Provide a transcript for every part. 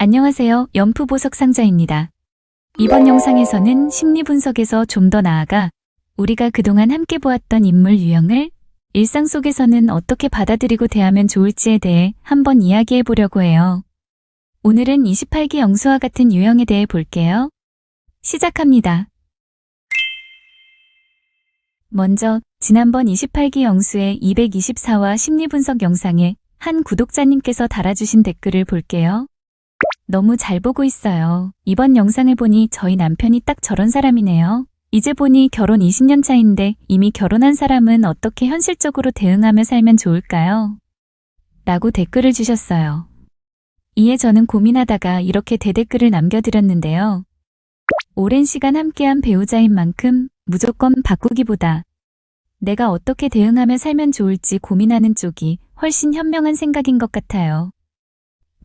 안녕하세요. 연프보석 상자입니다. 이번 영상에서는 심리분석에서 좀 더 나아가 우리가 그동안 함께 보았던 인물 유형을 일상 속에서는 어떻게 받아들이고 대하면 좋을지에 대해 한번 이야기해 보려고 해요. 오늘은 28기 영수와 같은 유형에 대해 볼게요. 시작합니다. 먼저 지난번 28기 영수의 224화 심리분석 영상에 한 구독자님께서 달아주신 댓글을 볼게요. 너무 잘 보고 있어요. 이번 영상을 보니 저희 남편이 딱 저런 사람이네요. 이제 보니 결혼 20년 차인데 이미 결혼한 사람은 어떻게 현실적으로 대응하며 살면 좋을까요? 라고 댓글을 주셨어요. 이에 저는 고민하다가 이렇게 대댓글을 남겨드렸는데요. 오랜 시간 함께한 배우자인 만큼 무조건 바꾸기보다 내가 어떻게 대응하며 살면 좋을지 고민하는 쪽이 훨씬 현명한 생각인 것 같아요.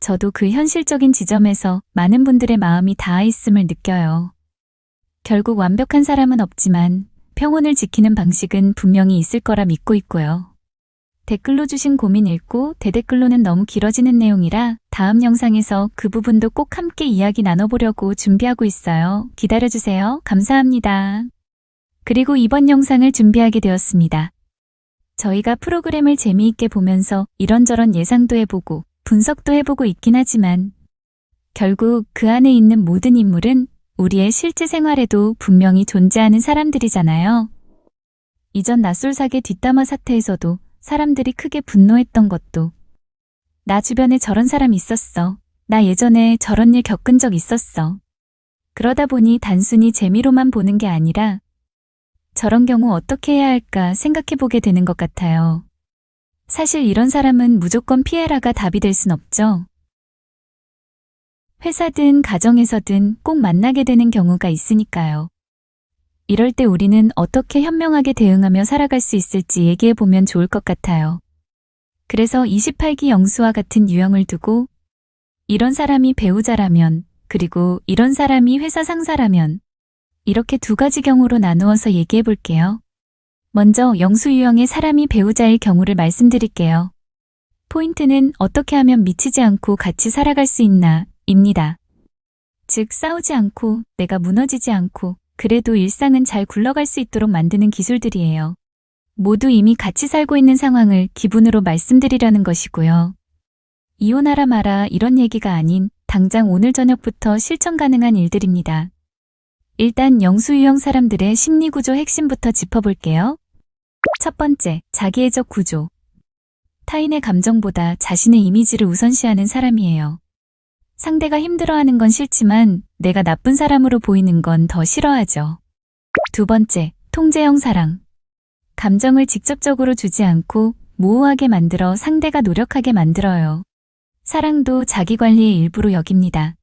저도 그 현실적인 지점에서 많은 분들의 마음이 닿아 있음을 느껴요. 결국 완벽한 사람은 없지만 평온을 지키는 방식은 분명히 있을 거라 믿고 있고요. 댓글로 주신 고민 읽고 대댓글로는 너무 길어지는 내용이라 다음 영상에서 그 부분도 꼭 함께 이야기 나눠보려고 준비하고 있어요. 기다려주세요. 감사합니다. 그리고 이번 영상을 준비하게 되었습니다. 저희가 프로그램을 재미있게 보면서 이런저런 예상도 해보고 분석도 해보고 있긴 하지만 결국 그 안에 있는 모든 인물은 우리의 실제 생활에도 분명히 존재하는 사람들이잖아요. 이전 낯솔사계 뒷담화 사태에서도 사람들이 크게 분노했던 것도 나 주변에 저런 사람 있었어. 나 예전에 저런 일 겪은 적 있었어. 그러다 보니 단순히 재미로만 보는 게 아니라 저런 경우 어떻게 해야 할까 생각해보게 되는 것 같아요. 사실 이런 사람은 무조건 피해라가 답이 될 순 없죠. 회사든 가정에서든 꼭 만나게 되는 경우가 있으니까요. 이럴 때 우리는 어떻게 현명하게 대응하며 살아갈 수 있을지 얘기해보면 좋을 것 같아요. 그래서 28기 영수와 같은 유형을 두고 이런 사람이 배우자라면 그리고 이런 사람이 회사 상사라면 이렇게 두 가지 경우로 나누어서 얘기해 볼게요. 먼저 영수 유형의 사람이 배우자일 경우를 말씀드릴게요. 포인트는 어떻게 하면 미치지 않고 같이 살아갈 수 있나 입니다. 즉 싸우지 않고 내가 무너지지 않고 그래도 일상은 잘 굴러갈 수 있도록 만드는 기술들이에요. 모두 이미 같이 살고 있는 상황을 기분으로 말씀드리려는 것이고요. 이혼하라 마라 이런 얘기가 아닌 당장 오늘 저녁부터 실천 가능한 일들입니다. 일단 영수 유형 사람들의 심리구조 핵심부터 짚어볼게요. 첫 번째, 자기애적 구조. 타인의 감정보다 자신의 이미지를 우선시하는 사람이에요. 상대가 힘들어하는 건 싫지만 내가 나쁜 사람으로 보이는 건 더 싫어하죠. 두 번째, 통제형 사랑. 감정을 직접적으로 주지 않고 모호하게 만들어 상대가 노력하게 만들어요. 사랑도 자기관리의 일부로 여깁니다.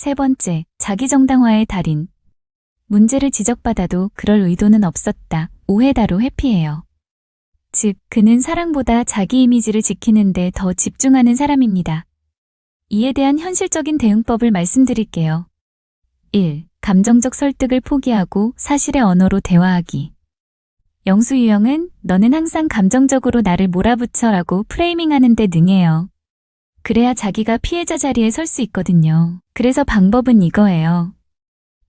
세 번째, 자기정당화의 달인. 문제를 지적받아도 그럴 의도는 없었다. 오해다로 회피해요. 즉, 그는 사랑보다 자기 이미지를 지키는데 더 집중하는 사람입니다. 이에 대한 현실적인 대응법을 말씀드릴게요. 1. 감정적 설득을 포기하고 사실의 언어로 대화하기. 영수 유형은 너는 항상 감정적으로 나를 몰아붙여 라고 프레이밍하는 데 능해요. 그래야 자기가 피해자 자리에 설 수 있거든요. 그래서 방법은 이거예요.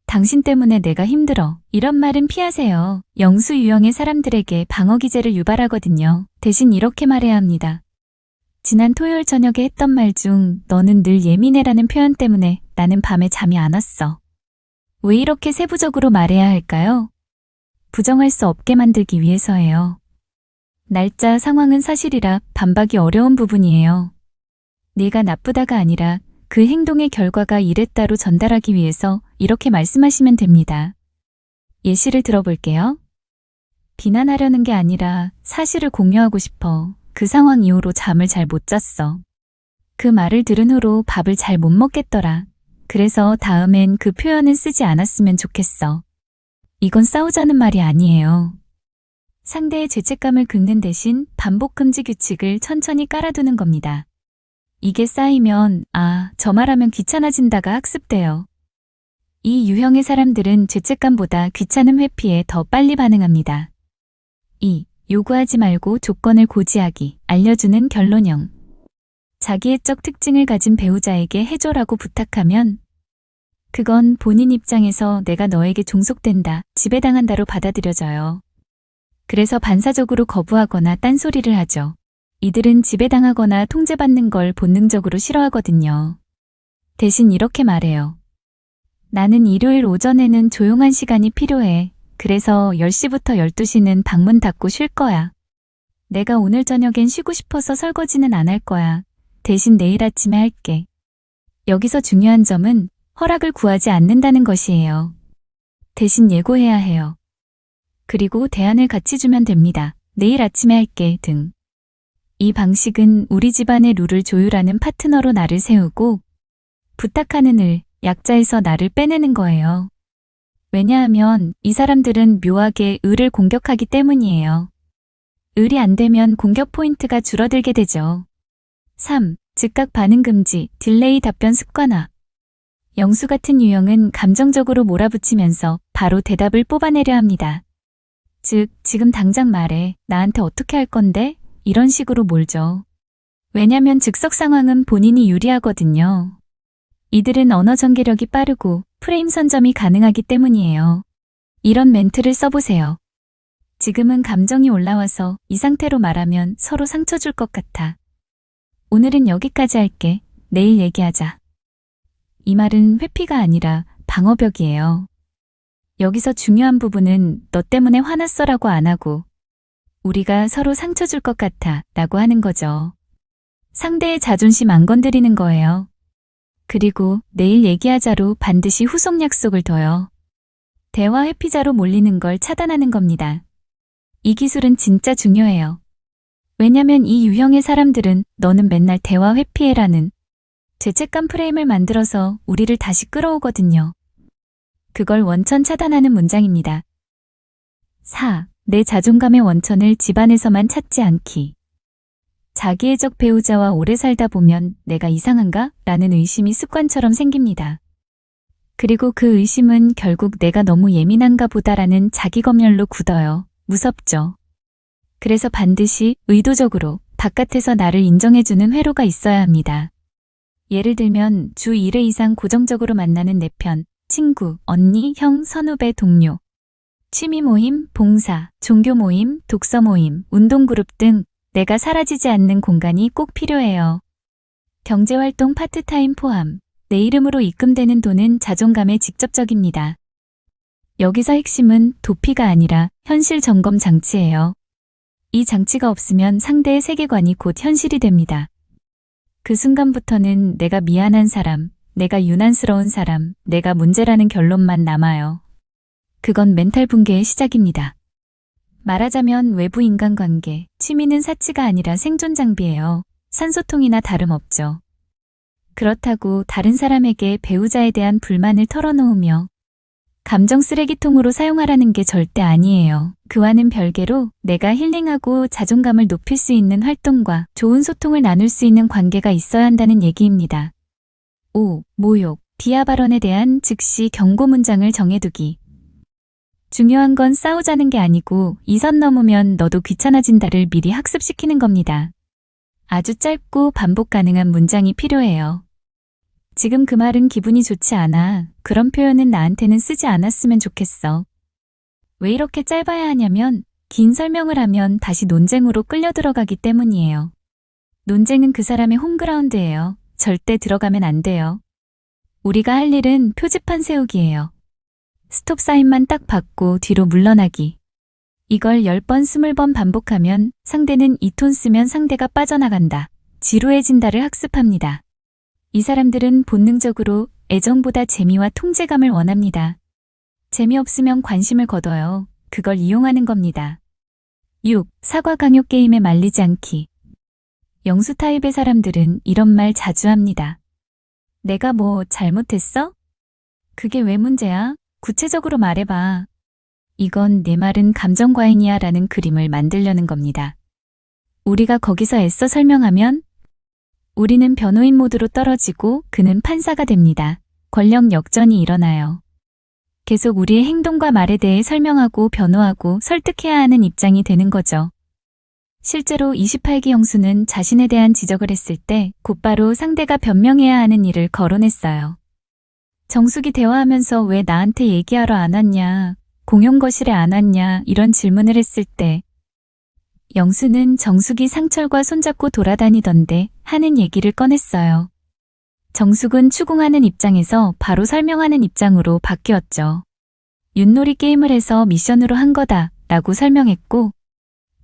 당신 때문에 내가 힘들어. 이런 말은 피하세요. 영수 유형의 사람들에게 방어 기제를 유발하거든요. 대신 이렇게 말해야 합니다. 지난 토요일 저녁에 했던 말 중 너는 늘 예민해라는 표현 때문에 나는 밤에 잠이 안 왔어. 왜 이렇게 세부적으로 말해야 할까요? 부정할 수 없게 만들기 위해서예요. 날짜, 상황은 사실이라 반박이 어려운 부분이에요. 네가 나쁘다가 아니라 그 행동의 결과가 이랬다로 전달하기 위해서 이렇게 말씀하시면 됩니다. 예시를 들어볼게요. 비난하려는 게 아니라 사실을 공유하고 싶어. 그 상황 이후로 잠을 잘 못 잤어. 그 말을 들은 후로 밥을 잘 못 먹겠더라. 그래서 다음엔 그 표현은 쓰지 않았으면 좋겠어. 이건 싸우자는 말이 아니에요. 상대의 죄책감을 긁는 대신 반복 금지 규칙을 천천히 깔아두는 겁니다. 이게 쌓이면 저 말하면 귀찮아진다가 학습돼요. 이 유형의 사람들은 죄책감보다 귀찮음 회피에 더 빨리 반응합니다. 2. 요구하지 말고 조건을 고지하기, 알려주는 결론형. 자기애적 특징을 가진 배우자에게 해줘라고 부탁하면 그건 본인 입장에서 내가 너에게 종속된다, 지배당한다로 받아들여져요. 그래서 반사적으로 거부하거나 딴소리를 하죠. 이들은 지배당하거나 통제받는 걸 본능적으로 싫어하거든요. 대신 이렇게 말해요. 나는 일요일 오전에는 조용한 시간이 필요해. 그래서 10시부터 12시는 방문 닫고 쉴 거야. 내가 오늘 저녁엔 쉬고 싶어서 설거지는 안 할 거야. 대신 내일 아침에 할게. 여기서 중요한 점은 허락을 구하지 않는다는 것이에요. 대신 예고해야 해요. 그리고 대안을 같이 주면 됩니다. 내일 아침에 할게 등. 이 방식은 우리 집안의 룰을 조율하는 파트너로 나를 세우고 부탁하는 을, 약자에서 나를 빼내는 거예요. 왜냐하면 이 사람들은 묘하게 을을 공격하기 때문이에요. 을이 안 되면 공격 포인트가 줄어들게 되죠. 3. 즉각 반응 금지, 딜레이 답변 습관화. 영수 같은 유형은 감정적으로 몰아붙이면서 바로 대답을 뽑아내려 합니다. 즉, 지금 당장 말해. 나한테 어떻게 할 건데? 이런 식으로 몰죠. 왜냐면 즉석 상황은 본인이 유리하거든요. 이들은 언어 전개력이 빠르고 프레임 선점이 가능하기 때문이에요. 이런 멘트를 써보세요. 지금은 감정이 올라와서 이 상태로 말하면 서로 상처 줄 것 같아. 오늘은 여기까지 할게. 내일 얘기하자. 이 말은 회피가 아니라 방어벽이에요. 여기서 중요한 부분은 너 때문에 화났어라고 안 하고 우리가 서로 상처 줄 것 같아 라고 하는 거죠. 상대의 자존심 안 건드리는 거예요. 그리고 내일 얘기하자로 반드시 후속 약속을 둬요. 대화 회피자로 몰리는 걸 차단하는 겁니다. 이 기술은 진짜 중요해요. 왜냐면 이 유형의 사람들은 너는 맨날 대화 회피해라는 죄책감 프레임을 만들어서 우리를 다시 끌어오거든요. 그걸 원천 차단하는 문장입니다. 4. 내 자존감의 원천을 집안에서만 찾지 않기. 자기애적 배우자와 오래 살다 보면 내가 이상한가? 라는 의심이 습관처럼 생깁니다. 그리고 그 의심은 결국 내가 너무 예민한가 보다라는 자기검열로 굳어요. 무섭죠. 그래서 반드시 의도적으로 바깥에서 나를 인정해주는 회로가 있어야 합니다. 예를 들면 주 1회 이상 고정적으로 만나는 내 편, 친구, 언니, 형, 선후배, 동료, 취미 모임, 봉사, 종교 모임, 독서 모임, 운동그룹 등 내가 사라지지 않는 공간이 꼭 필요해요. 경제활동 파트타임 포함, 내 이름으로 입금되는 돈은 자존감에 직접적입니다. 여기서 핵심은 도피가 아니라 현실 점검 장치예요. 이 장치가 없으면 상대의 세계관이 곧 현실이 됩니다. 그 순간부터는 내가 미안한 사람, 내가 유난스러운 사람, 내가 문제라는 결론만 남아요. 그건 멘탈 붕괴의 시작입니다. 말하자면 외부 인간관계, 취미는 사치가 아니라 생존 장비예요. 산소통이나 다름없죠. 그렇다고 다른 사람에게 배우자에 대한 불만을 털어놓으며 감정 쓰레기통으로 사용하라는 게 절대 아니에요. 그와는 별개로 내가 힐링하고 자존감을 높일 수 있는 활동과 좋은 소통을 나눌 수 있는 관계가 있어야 한다는 얘기입니다. 5. 모욕, 비하 발언에 대한 즉시 경고 문장을 정해두기. 중요한 건 싸우자는 게 아니고 이 선 넘으면 너도 귀찮아진다를 미리 학습시키는 겁니다. 아주 짧고 반복 가능한 문장이 필요해요. 지금 그 말은 기분이 좋지 않아. 그런 표현은 나한테는 쓰지 않았으면 좋겠어. 왜 이렇게 짧아야 하냐면 긴 설명을 하면 다시 논쟁으로 끌려 들어가기 때문이에요. 논쟁은 그 사람의 홈그라운드예요. 절대 들어가면 안 돼요. 우리가 할 일은 표지판 세우기예요. 스톱 사인만 딱 받고 뒤로 물러나기. 이걸 10번, 20번 반복하면 상대는 이 톤 쓰면 상대가 빠져나간다, 지루해진다를 학습합니다. 이 사람들은 본능적으로 애정보다 재미와 통제감을 원합니다. 재미없으면 관심을 거둬요. 그걸 이용하는 겁니다. 6. 사과 강요 게임에 말리지 않기. 영수 타입의 사람들은 이런 말 자주 합니다. 내가 뭐 잘못했어? 그게 왜 문제야? 구체적으로 말해봐. 이건 내 말은 감정과잉이야 라는 그림을 만들려는 겁니다. 우리가 거기서 애써 설명하면 우리는 변호인 모드로 떨어지고 그는 판사가 됩니다. 권력 역전이 일어나요. 계속 우리의 행동과 말에 대해 설명하고 변호하고 설득해야 하는 입장이 되는 거죠. 실제로 28기 영수는 자신에 대한 지적을 했을 때 곧바로 상대가 변명해야 하는 일을 거론했어요. 정숙이 대화하면서 왜 나한테 얘기하러 안 왔냐, 공용 거실에 안 왔냐 이런 질문을 했을 때 영수는 정숙이 상철과 손잡고 돌아다니던데 하는 얘기를 꺼냈어요. 정숙은 추궁하는 입장에서 바로 설명하는 입장으로 바뀌었죠. 윷놀이 게임을 해서 미션으로 한 거다 라고 설명했고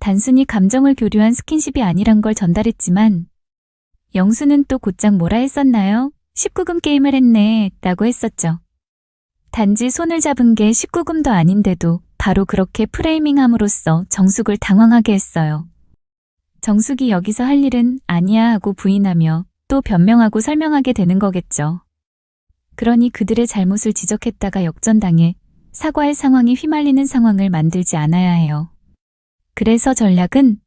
단순히 감정을 교류한 스킨십이 아니란 걸 전달했지만 영수는 또 곧장 뭐라 했었나요? 19금 게임을 했네 라고 했었죠. 단지 손을 잡은 게 19금도 아닌데도 바로 그렇게 프레이밍함으로써 정숙을 당황하게 했어요. 정숙이 여기서 할 일은 아니야 하고 부인하며 또 변명하고 설명하게 되는 거겠죠. 그러니 그들의 잘못을 지적했다가 역전당해 사과할 상황이 휘말리는 상황을 만들지 않아야 해요. 그래서 전략은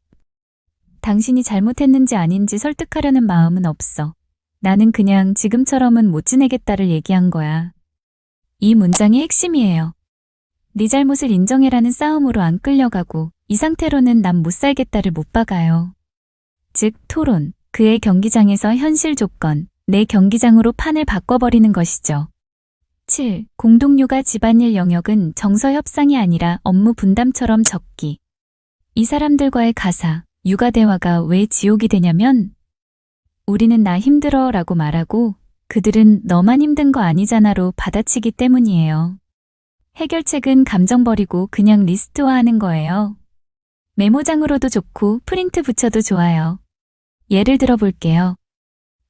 당신이 잘못했는지 아닌지 설득하려는 마음은 없어. 나는 그냥 지금처럼은 못 지내겠다를 얘기한 거야. 이 문장이 핵심이에요. 네 잘못을 인정해라는 싸움으로 안 끌려가고 이 상태로는 난 못 살겠다를 못 박아요. 즉 토론, 그의 경기장에서 현실 조건, 내 경기장으로 판을 바꿔버리는 것이죠. 7. 공동육아 집안일 영역은 정서 협상이 아니라 업무 분담처럼 적기. 이 사람들과의 가사, 육아 대화가 왜 지옥이 되냐면 우리는 나 힘들어 라고 말하고 그들은 너만 힘든 거 아니잖아로 받아치기 때문이에요. 해결책은 감정 버리고 그냥 리스트화하는 거예요. 메모장으로도 좋고 프린트 붙여도 좋아요. 예를 들어 볼게요.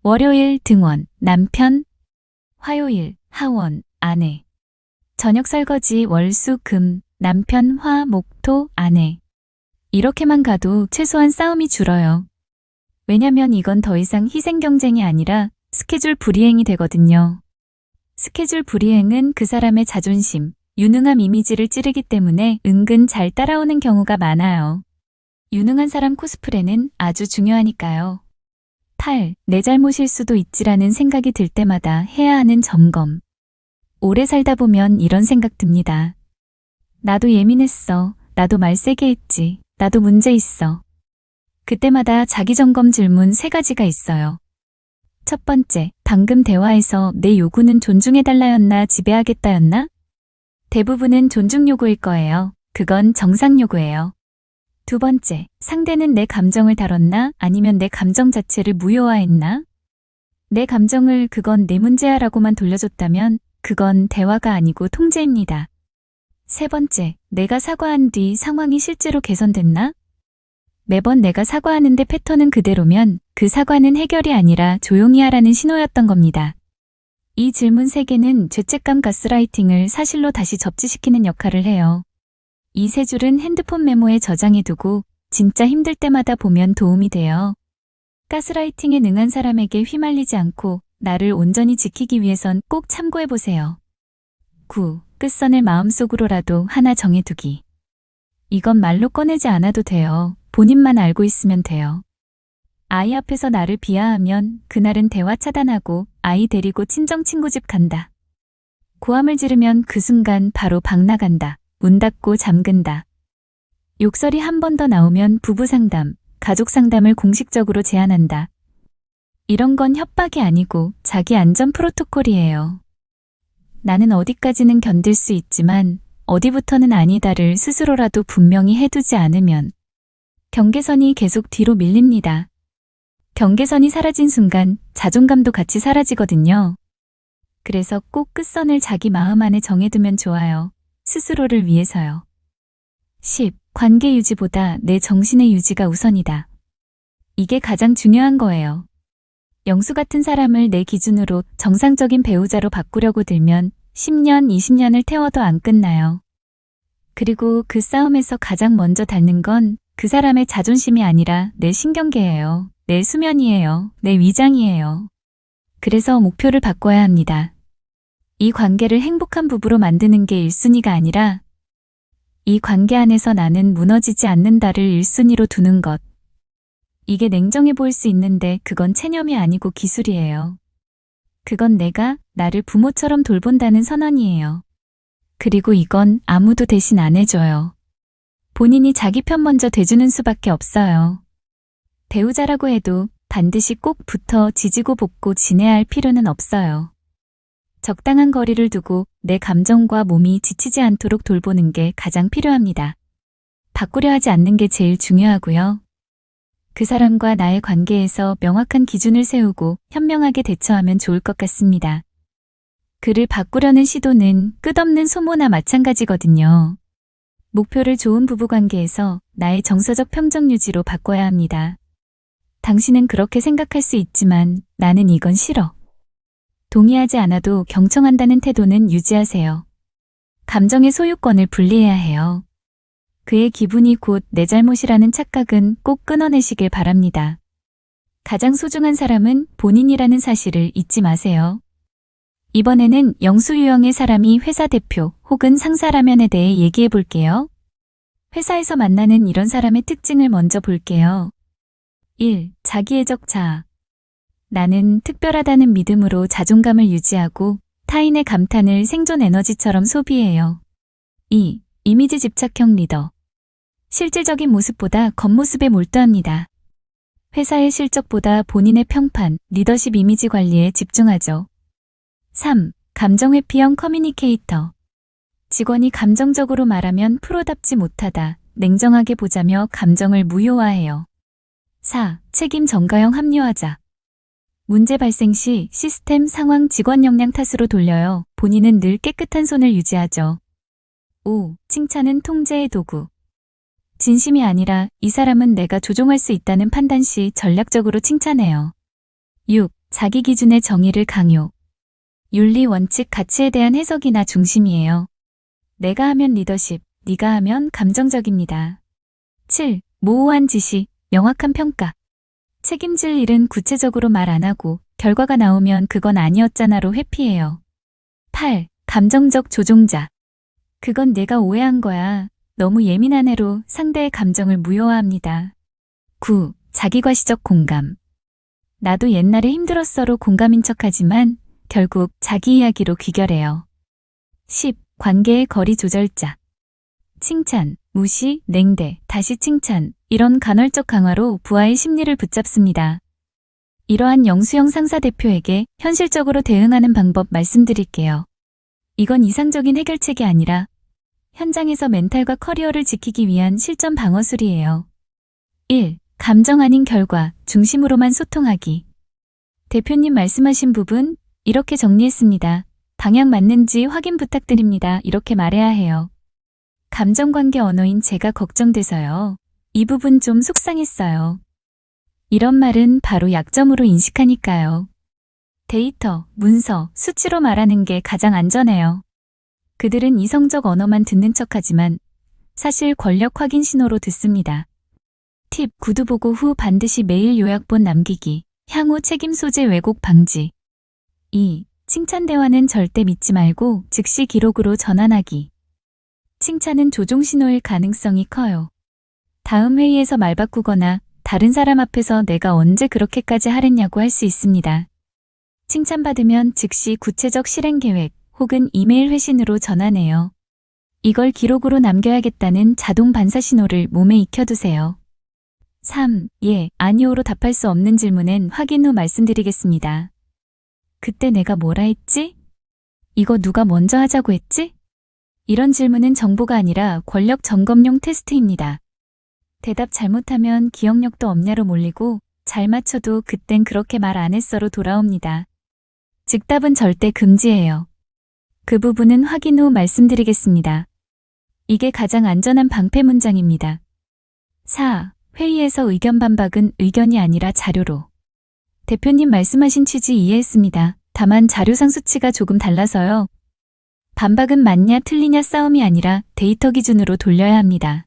월요일 등원, 남편. 화요일, 하원, 아내. 저녁 설거지, 월, 수, 금, 남편, 화, 목, 토, 아내. 이렇게만 가도 최소한 싸움이 줄어요. 왜냐면 이건 더 이상 희생 경쟁이 아니라 스케줄 불이행이 되거든요. 스케줄 불이행은 그 사람의 자존심, 유능함 이미지를 찌르기 때문에 은근 잘 따라오는 경우가 많아요. 유능한 사람 코스프레는 아주 중요하니까요. 8. 내 잘못일 수도 있지라는 생각이 들 때마다 해야 하는 점검. 오래 살다 보면 이런 생각 듭니다. 나도 예민했어. 나도 말 세게 했지. 나도 문제 있어. 그때마다 자기점검 질문 3가지가 있어요. 첫 번째, 방금 대화에서 내 요구는 존중해달라였나 지배하겠다였나? 대부분은 존중 요구일 거예요. 그건 정상 요구예요. 두 번째, 상대는 내 감정을 다뤘나 아니면 내 감정 자체를 무효화했나? 내 감정을 그건 내 문제야라고만 돌려줬다면 그건 대화가 아니고 통제입니다. 세 번째, 내가 사과한 뒤 상황이 실제로 개선됐나? 매번 내가 사과하는데 패턴은 그대로면 그 사과는 해결이 아니라 조용히 하라는 신호였던 겁니다. 이 질문 3개는 죄책감 가스라이팅을 사실로 다시 접지시키는 역할을 해요. 이 3줄은 핸드폰 메모에 저장해두고 진짜 힘들 때마다 보면 도움이 돼요. 가스라이팅에 능한 사람에게 휘말리지 않고 나를 온전히 지키기 위해선 꼭 참고해보세요. 9. 끝선을 마음속으로라도 하나 정해두기. 이건 말로 꺼내지 않아도 돼요. 본인만 알고 있으면 돼요. 아이 앞에서 나를 비하하면 그날은 대화 차단하고 아이 데리고 친정 친구 집 간다. 고함을 지르면 그 순간 바로 방 나간다. 문 닫고 잠근다. 욕설이 한 번 더 나오면 부부 상담, 가족 상담을 공식적으로 제안한다. 이런 건 협박이 아니고 자기 안전 프로토콜이에요. 나는 어디까지는 견딜 수 있지만 어디부터는 아니다를 스스로라도 분명히 해두지 않으면 경계선이 계속 뒤로 밀립니다. 경계선이 사라진 순간 자존감도 같이 사라지거든요. 그래서 꼭 끝선을 자기 마음 안에 정해두면 좋아요. 스스로를 위해서요. 10. 관계 유지보다 내 정신의 유지가 우선이다. 이게 가장 중요한 거예요. 영수 같은 사람을 내 기준으로 정상적인 배우자로 바꾸려고 들면 10년, 20년을 태워도 안 끝나요. 그리고 그 싸움에서 가장 먼저 닳는 건 그 사람의 자존심이 아니라 내 신경계예요. 내 수면이에요. 내 위장이에요. 그래서 목표를 바꿔야 합니다. 이 관계를 행복한 부부로 만드는 게 1순위가 아니라 이 관계 안에서 나는 무너지지 않는다를 1순위로 두는 것. 이게 냉정해 보일 수 있는데 그건 체념이 아니고 기술이에요. 그건 내가 나를 부모처럼 돌본다는 선언이에요. 그리고 이건 아무도 대신 안 해줘요. 본인이 자기 편 먼저 대주는 수밖에 없어요. 배우자라고 해도 반드시 꼭 붙어 지지고 볶고 지내야 할 필요는 없어요. 적당한 거리를 두고 내 감정과 몸이 지치지 않도록 돌보는 게 가장 필요합니다. 바꾸려 하지 않는 게 제일 중요하고요. 그 사람과 나의 관계에서 명확한 기준을 세우고 현명하게 대처하면 좋을 것 같습니다. 그를 바꾸려는 시도는 끝없는 소모나 마찬가지거든요. 목표를 좋은 부부관계에서 나의 정서적 평정 유지로 바꿔야 합니다. 당신은 그렇게 생각할 수 있지만 나는 이건 싫어. 동의하지 않아도 경청한다는 태도는 유지하세요. 감정의 소유권을 분리해야 해요. 그의 기분이 곧 내 잘못이라는 착각은 꼭 끊어내시길 바랍니다. 가장 소중한 사람은 본인이라는 사실을 잊지 마세요. 이번에는 영수 유형의 사람이 회사 대표 혹은 상사라면에 대해 얘기해 볼게요. 회사에서 만나는 이런 사람의 특징을 먼저 볼게요. 1. 자기애적 자아. 나는 특별하다는 믿음으로 자존감을 유지하고 타인의 감탄을 생존 에너지처럼 소비해요. 2. 이미지 집착형 리더. 실질적인 모습보다 겉모습에 몰두합니다. 회사의 실적보다 본인의 평판, 리더십 이미지 관리에 집중하죠. 3. 감정 회피형 커뮤니케이터. 직원이 감정적으로 말하면 프로답지 못하다, 냉정하게 보자며 감정을 무효화해요. 4. 책임 전가형 합리화자. 문제 발생 시 시스템, 상황, 직원 역량 탓으로 돌려요. 본인은 늘 깨끗한 손을 유지하죠. 5. 칭찬은 통제의 도구. 진심이 아니라 이 사람은 내가 조종할 수 있다는 판단 시 전략적으로 칭찬해요. 6. 자기 기준의 정의를 강요. 윤리, 원칙, 가치에 대한 해석이나 중심이에요. 내가 하면 리더십, 네가 하면 감정적입니다. 7. 모호한 지시, 명확한 평가. 책임질 일은 구체적으로 말 안 하고 결과가 나오면 그건 아니었잖아로 회피해요. 8. 감정적 조종자. 그건 내가 오해한 거야. 너무 예민한 애로 상대의 감정을 무효화합니다. 9. 자기과시적 공감. 나도 옛날에 힘들었어로 공감인 척하지만 결국 자기 이야기로 귀결해요. 10. 관계의 거리 조절자. 칭찬, 무시, 냉대, 다시 칭찬, 이런 간헐적 강화로 부하의 심리를 붙잡습니다. 이러한 영수형 상사 대표에게 현실적으로 대응하는 방법 말씀드릴게요. 이건 이상적인 해결책이 아니라 현장에서 멘탈과 커리어를 지키기 위한 실전 방어술이에요. 1. 감정 아닌 결과 중심으로만 소통하기. 대표님 말씀하신 부분 이렇게 정리했습니다. 방향 맞는지 확인 부탁드립니다. 이렇게 말해야 해요. 감정관계 언어인 제가 걱정돼서요. 이 부분 좀 속상했어요. 이런 말은 바로 약점으로 인식하니까요. 데이터, 문서, 수치로 말하는 게 가장 안전해요. 그들은 이성적 언어만 듣는 척하지만 사실 권력 확인 신호로 듣습니다. 팁, 구두 보고 후 반드시 메일 요약본 남기기. 향후 책임 소재 왜곡 방지. 2. 칭찬 대화는 절대 믿지 말고 즉시 기록으로 전환하기. 칭찬은 조종 신호일 가능성이 커요. 다음 회의에서 말 바꾸거나 다른 사람 앞에서 내가 언제 그렇게까지 하랬냐고 할 수 있습니다. 칭찬받으면 즉시 구체적 실행 계획 혹은 이메일 회신으로 전환해요. 이걸 기록으로 남겨야겠다는 자동 반사 신호를 몸에 익혀두세요. 3. 예, 아니오로 답할 수 없는 질문엔 확인 후 말씀드리겠습니다. 그때 내가 뭐라 했지? 이거 누가 먼저 하자고 했지? 이런 질문은 정보가 아니라 권력 점검용 테스트입니다. 대답 잘못하면 기억력도 없냐로 몰리고 잘 맞춰도 그땐 그렇게 말 안 했어로 돌아옵니다. 즉답은 절대 금지예요. 그 부분은 확인 후 말씀드리겠습니다. 이게 가장 안전한 방패 문장입니다. 4. 회의에서 의견 반박은 의견이 아니라 자료로. 대표님 말씀하신 취지 이해했습니다. 다만 자료상 수치가 조금 달라서요. 반박은 맞냐 틀리냐 싸움이 아니라 데이터 기준으로 돌려야 합니다.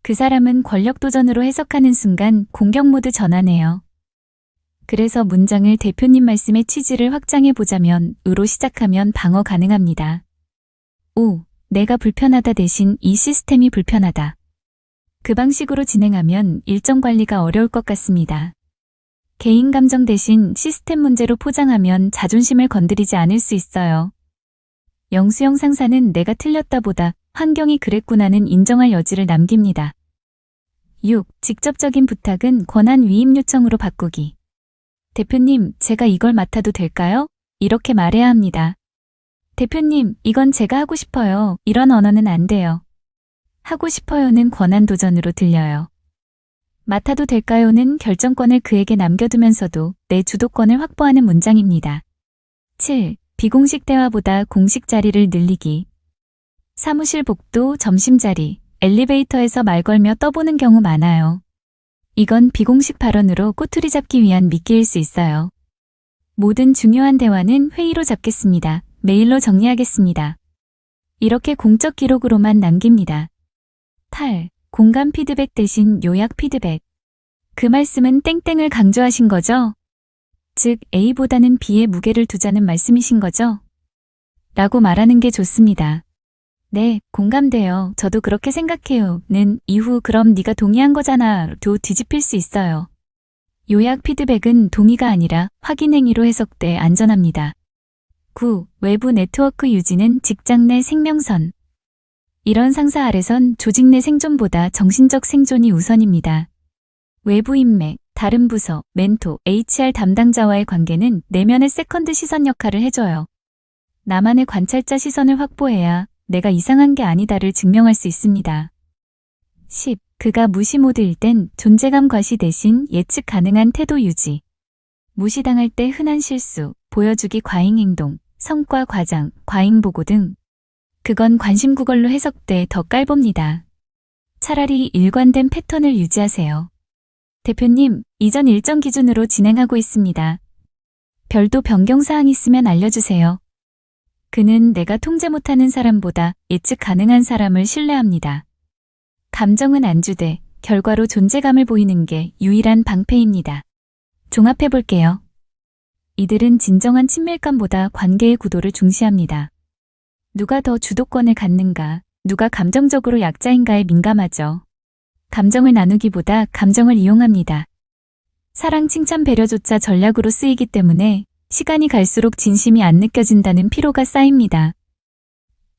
그 사람은 권력 도전으로 해석하는 순간 공격 모드 전환해요. 그래서 문장을 대표님 말씀의 취지를 확장해 보자면 으로 시작하면 방어 가능합니다. 5. 내가 불편하다 대신 이 시스템이 불편하다. 그 방식으로 진행하면 일정 관리가 어려울 것 같습니다. 개인 감정 대신 시스템 문제로 포장하면 자존심을 건드리지 않을 수 있어요. 영수형 상사는 내가 틀렸다보다 환경이 그랬구나는 인정할 여지를 남깁니다. 6. 직접적인 부탁은 권한 위임 요청으로 바꾸기. 대표님, 제가 이걸 맡아도 될까요? 이렇게 말해야 합니다. 대표님, 이건 제가 하고 싶어요. 이런 언어는 안 돼요. 하고 싶어요는 권한 도전으로 들려요. 맡아도 될까요는 결정권을 그에게 남겨두면서도 내 주도권을 확보하는 문장입니다. 7. 비공식 대화보다 공식 자리를 늘리기. 사무실 복도, 점심자리, 엘리베이터에서 말 걸며 떠보는 경우 많아요. 이건 비공식 발언으로 꼬투리 잡기 위한 미끼일 수 있어요. 모든 중요한 대화는 회의로 잡겠습니다. 메일로 정리하겠습니다. 이렇게 공적 기록으로만 남깁니다. 8. 공감 피드백 대신 요약 피드백. 그 말씀은 땡땡을 강조하신 거죠? 즉 A보다는 B에 무게를 두자는 말씀이신 거죠? 라고 말하는 게 좋습니다. 네, 공감돼요. 저도 그렇게 생각해요. 는 이후 그럼 네가 동의한 거잖아. 도 뒤집힐 수 있어요. 요약 피드백은 동의가 아니라 확인 행위로 해석돼 안전합니다. 9. 외부 네트워크 유지는 직장 내 생명선. 이런 상사 아래선 조직 내 생존보다 정신적 생존이 우선입니다. 외부 인맥, 다른 부서, 멘토, HR 담당자와의 관계는 내면의 세컨드 시선 역할을 해줘요. 나만의 관찰자 시선을 확보해야 내가 이상한 게 아니다를 증명할 수 있습니다. 10. 그가 무시 모드일 땐 존재감 과시 대신 예측 가능한 태도 유지. 무시당할 때 흔한 실수, 보여주기 과잉 행동, 성과 과장, 과잉 보고 등. 그건 관심 구걸로 해석돼 더 깔봅니다. 차라리 일관된 패턴을 유지하세요. 대표님, 이전 일정 기준으로 진행하고 있습니다. 별도 변경사항 있으면 알려주세요. 그는 내가 통제 못하는 사람보다 예측 가능한 사람을 신뢰합니다. 감정은 안주돼 결과로 존재감을 보이는 게 유일한 방패입니다. 종합해볼게요. 이들은 진정한 친밀감보다 관계의 구도를 중시합니다. 누가 더 주도권을 갖는가, 누가 감정적으로 약자인가에 민감하죠. 감정을 나누기보다 감정을 이용합니다. 사랑, 칭찬, 배려조차 전략으로 쓰이기 때문에 시간이 갈수록 진심이 안 느껴진다는 피로가 쌓입니다.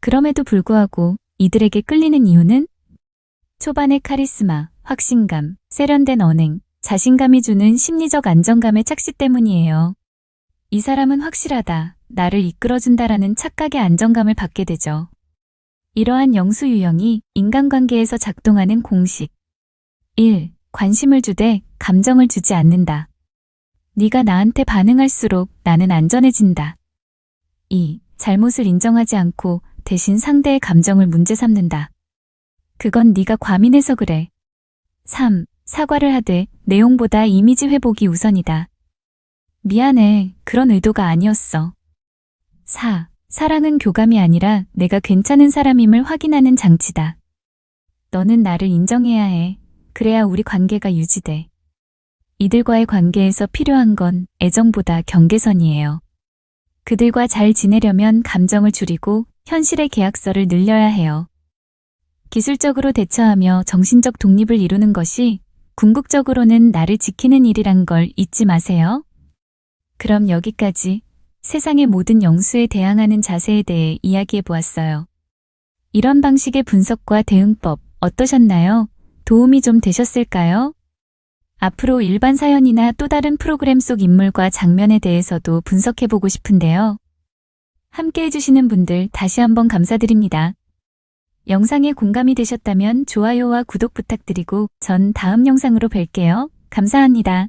그럼에도 불구하고 이들에게 끌리는 이유는 초반의 카리스마, 확신감, 세련된 언행, 자신감이 주는 심리적 안정감의 착시 때문이에요. 이 사람은 확실하다, 나를 이끌어준다라는 착각의 안정감을 받게 되죠. 이러한 영수 유형이 인간관계에서 작동하는 공식. 1. 관심을 주되 감정을 주지 않는다. 네가 나한테 반응할수록 나는 안전해진다. 2. 잘못을 인정하지 않고 대신 상대의 감정을 문제 삼는다. 그건 네가 과민해서 그래. 3. 사과를 하되 내용보다 이미지 회복이 우선이다. 미안해, 그런 의도가 아니었어. 4. 사랑은 교감이 아니라 내가 괜찮은 사람임을 확인하는 장치다. 너는 나를 인정해야 해. 그래야 우리 관계가 유지돼. 이들과의 관계에서 필요한 건 애정보다 경계선이에요. 그들과 잘 지내려면 감정을 줄이고 현실의 계약서를 늘려야 해요. 기술적으로 대처하며 정신적 독립을 이루는 것이 궁극적으로는 나를 지키는 일이란 걸 잊지 마세요. 그럼 여기까지 세상의 모든 영수에 대항하는 자세에 대해 이야기해 보았어요. 이런 방식의 분석과 대응법 어떠셨나요? 도움이 좀 되셨을까요? 앞으로 일반 사연이나 또 다른 프로그램 속 인물과 장면에 대해서도 분석해보고 싶은데요. 함께 해주시는 분들 다시 한번 감사드립니다. 영상에 공감이 되셨다면 좋아요와 구독 부탁드리고 전 다음 영상으로 뵐게요. 감사합니다.